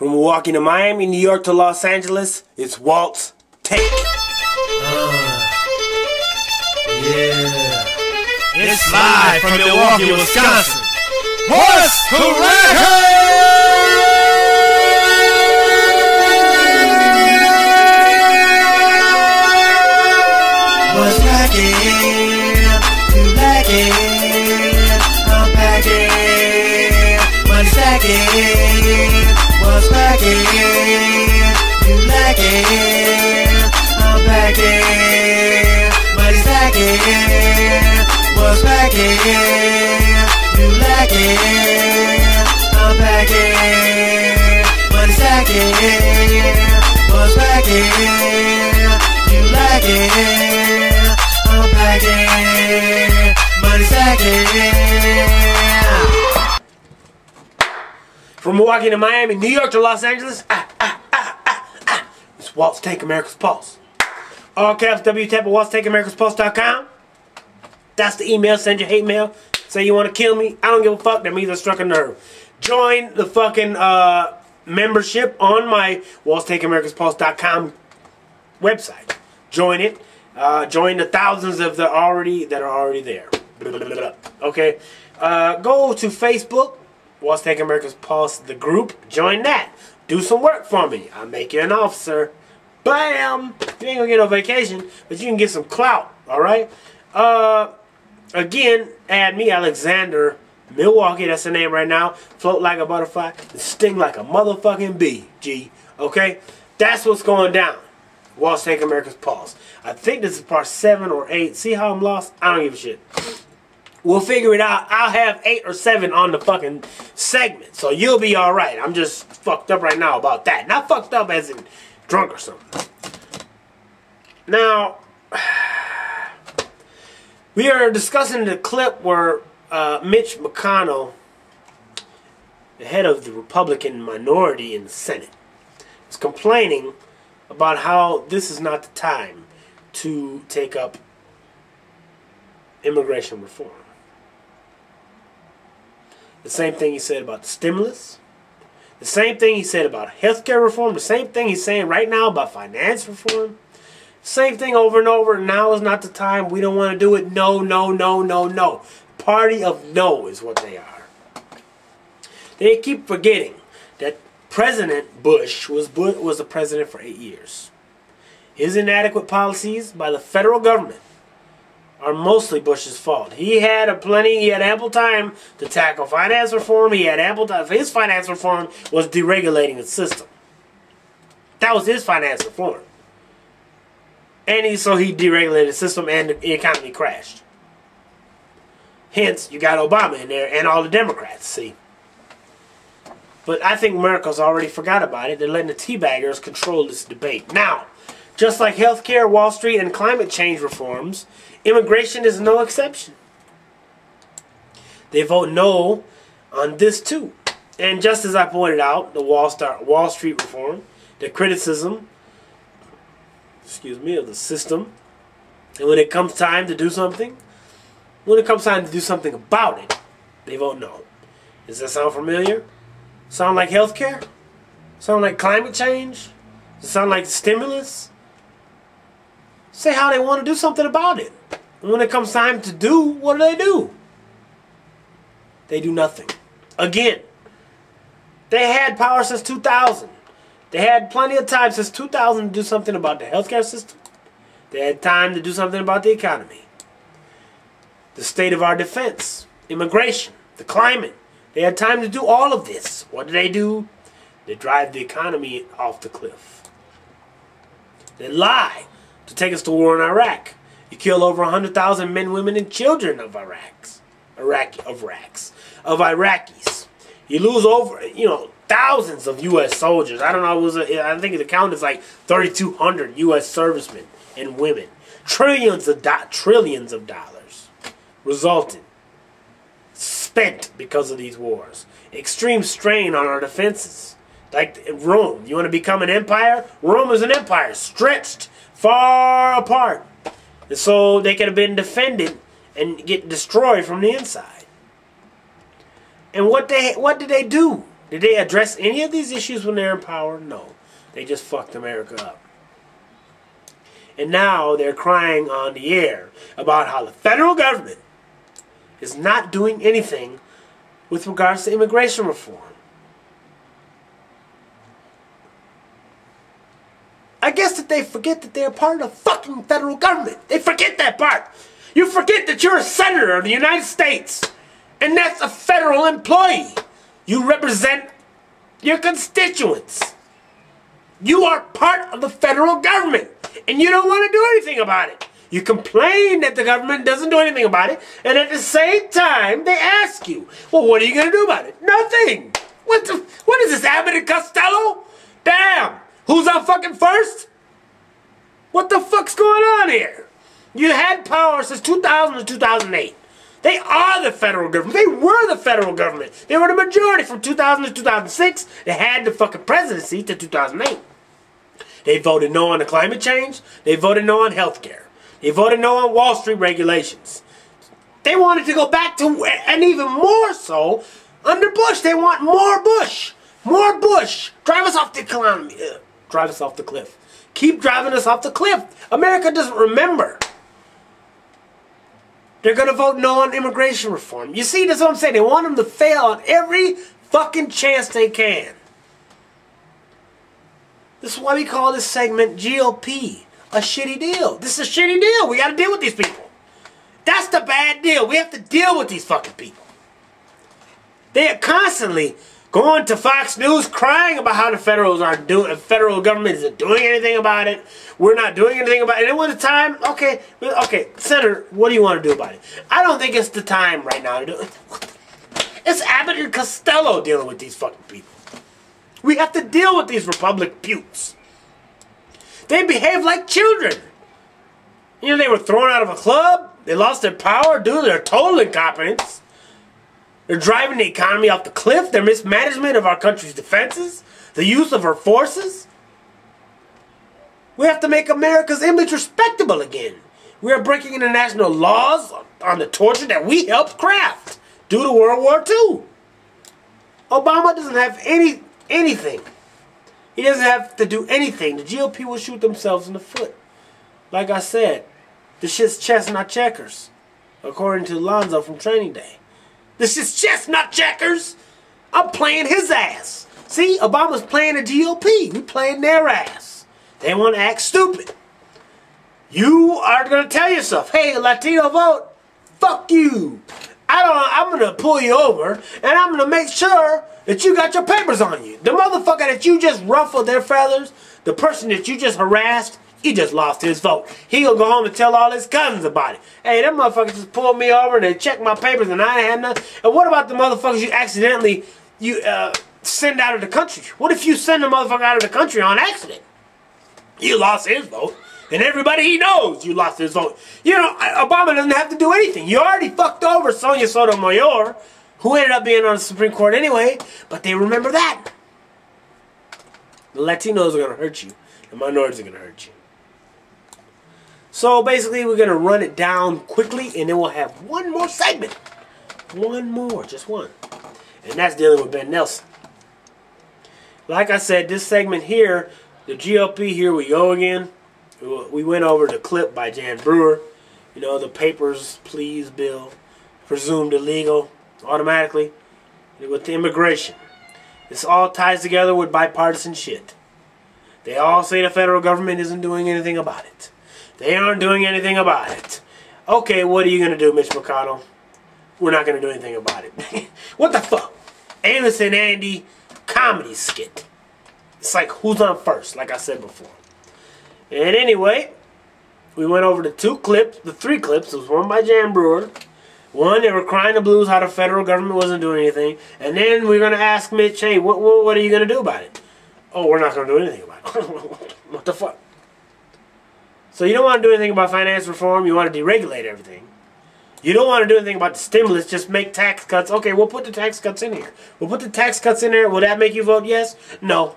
From Milwaukee to Miami, New York to Los Angeles, it's Walt's Take. Yeah. It's live from Milwaukee, Wisconsin. What's the record? What's cracking? You lacking? I'm packing. Money stacking. What's cracking? You lacking? I'm packing. Money stacking. What's cracking? You lacking? I'm packing. Money stacking. What's cracking? You lacking? I'm packing. Money stacking. From Milwaukee to Miami, New York to Los Angeles, it's Walt's Take, America's Pulse. All caps, WTAP at Walt'sTakeAmericasPulse.com. That's the email. Send your hate mail. Say you want to kill me. I don't give a fuck. That means I struck a nerve. Join the fucking membership on my Walt'sTakeAmericasPulse.com website. Join it. Join the thousands of that are already there. Okay. Go to Facebook. Walt's Take America's Pulse, the group. Join that. Do some work for me. I'll make you an officer. Bam! You ain't gonna get no vacation, but you can get some clout. Alright? Again, add me, Alexander Milwaukee. That's the name right now. Float like a butterfly. Sting like a motherfucking bee. G. Okay? That's what's going down. Walt's Take America's Pulse. I think this is part 7 or 8. See how I'm lost? I don't give a shit. We'll figure it out. I'll have 8 or 7 on the fucking segment. So you'll be alright. I'm just fucked up right now about that. Not fucked up as in drunk or something. Now, we are discussing the clip where Mitch McConnell, the head of the Republican minority in the Senate, is complaining about how this is not the time to take up immigration reform. The same thing he said about the stimulus. The same thing he said about healthcare reform. The same thing he's saying right now about finance reform. Same thing over and over. Now is not the time. We don't want to do it. No, no, no, no, no. Party of no is what they are. They keep forgetting that President Bush was the president for 8 years. His inadequate policies by the federal government are mostly Bush's fault. He had ample time to tackle finance reform. He had ample time. His finance reform was deregulating the system. That was his finance reform. And so he deregulated the system and the economy crashed. Hence, you got Obama in there and all the Democrats, see. But I think America's already forgot about it. They're letting the teabaggers control this debate. Now, just like healthcare, Wall Street, and climate change reforms, immigration is no exception. They vote no on this too. And just as I pointed out, the Wall Street reform, the criticism, of the system, and when it comes time to do something, about it, they vote no. Does that sound familiar? Sound like healthcare? Sound like climate change? Does it sound like stimulus? Say how they want to do something about it. And when it comes time to do, what do? They do nothing. Again, they had power since 2000. They had plenty of time since 2000 to do something about the healthcare system. They had time to do something about the economy. The state of our defense, immigration, the climate. They had time to do all of this. What do? They drive the economy off the cliff. They lie to take us to war in Iraq. You kill over 100,000 men, women, and children of Iraqis. You lose over, thousands of U.S. soldiers. I don't know. I think the count is like 3,200 U.S. servicemen and women. Trillions of dollars resulted, spent because of these wars. Extreme strain on our defenses. Like Rome. You want to become an empire? Rome is an empire stretched far apart. And so they could have been defended and get destroyed from the inside. And what did they do? Did they address any of these issues when they're in power? No. They just fucked America up. And now they're crying on the air about how the federal government is not doing anything with regards to immigration reform. I guess that they forget that they're part of the fucking federal government. They forget that part. You forget that you're a senator of the United States. And that's a federal employee. You represent your constituents. You are part of the federal government. And you don't want to do anything about it. You complain that the government doesn't do anything about it. And at the same time, they ask you, well, what are you going to do about it? Nothing. What is this, Abbott and Costello? Damn. Who's on fucking first? What the fuck's going on here? You had power since 2000 to 2008. They are the federal government. They were the federal government. They were the majority from 2000 to 2006. They had the fucking presidency to 2008. They voted no on the climate change. They voted no on health care. They voted no on Wall Street regulations. They wanted to go back to, and even more so, under Bush. They want more Bush. More Bush. Drive us off the economy. Drive us off the cliff. Keep driving us off the cliff. America doesn't remember. They're going to vote no on immigration reform. You see, that's what I'm saying. They want them to fail on every fucking chance they can. This is why we call this segment GOP. A shitty deal. This is a shitty deal. We got to deal with these people. That's the bad deal. We have to deal with these fucking people. They are constantly going to Fox News crying about how the federal government isn't doing anything about it. We're not doing anything about it. And it was a time, okay, Senator, what do you want to do about it? I don't think it's the time right now to do it. It's Abbott and Costello dealing with these fucking people. We have to deal with these Republic buttes. They behave like children. You know, they were thrown out of a club. They lost their power due to their total incompetence. They're driving the economy off the cliff. Their mismanagement of our country's defenses. The use of our forces. We have to make America's image respectable again. We are breaking international laws on the torture that we helped craft due to World War II. Obama doesn't have anything. He doesn't have to do anything. The GOP will shoot themselves in the foot. Like I said, this shit's chess, not checkers. According to Lonzo from Training Day. This is chess, not checkers. I'm playing his ass. See, Obama's playing the GOP. We playing their ass. They want to act stupid. You are going to tell yourself, hey, Latino vote, fuck you. I'm going to pull you over, and I'm going to make sure that you got your papers on you. The motherfucker that you just ruffled their feathers, the person that you just harassed, he just lost his vote. He gonna go home and tell all his cousins about it. Hey, them motherfuckers just pulled me over and they checked my papers and I ain't had nothing. And what about the motherfuckers you accidentally send out of the country? What if you send a motherfucker out of the country on accident? You lost his vote. And everybody he knows you lost his vote. You know, Obama doesn't have to do anything. You already fucked over Sonia Sotomayor, who ended up being on the Supreme Court anyway, but they remember that. The Latinos are going to hurt you. The minorities are going to hurt you. So basically we're going to run it down quickly and then we'll have one more segment. One more, just one. And that's dealing with Ben Nelson. Like I said, this segment here, the GOP, here we go again. We went over the clip by Jan Brewer. You know, the Papers, Please bill, presumed illegal automatically with the immigration. This all ties together with bipartisan shit. They all say the federal government isn't doing anything about it. They aren't doing anything about it. Okay, what are you going to do, Mitch McConnell? We're not going to do anything about it. What the fuck? Amos and Andy comedy skit. It's like, who's on first, like I said before. And anyway, we went over the three clips. It was one by Jan Brewer. One, they were crying the blues how the federal government wasn't doing anything. And then we're going to ask Mitch, hey, what are you going to do about it? Oh, we're not going to do anything about it. What the fuck? So you don't want to do anything about finance reform. You want to deregulate everything. You don't want to do anything about the stimulus. Just make tax cuts. Okay, we'll put the tax cuts in here. We'll put the tax cuts in there. Will that make you vote yes? No.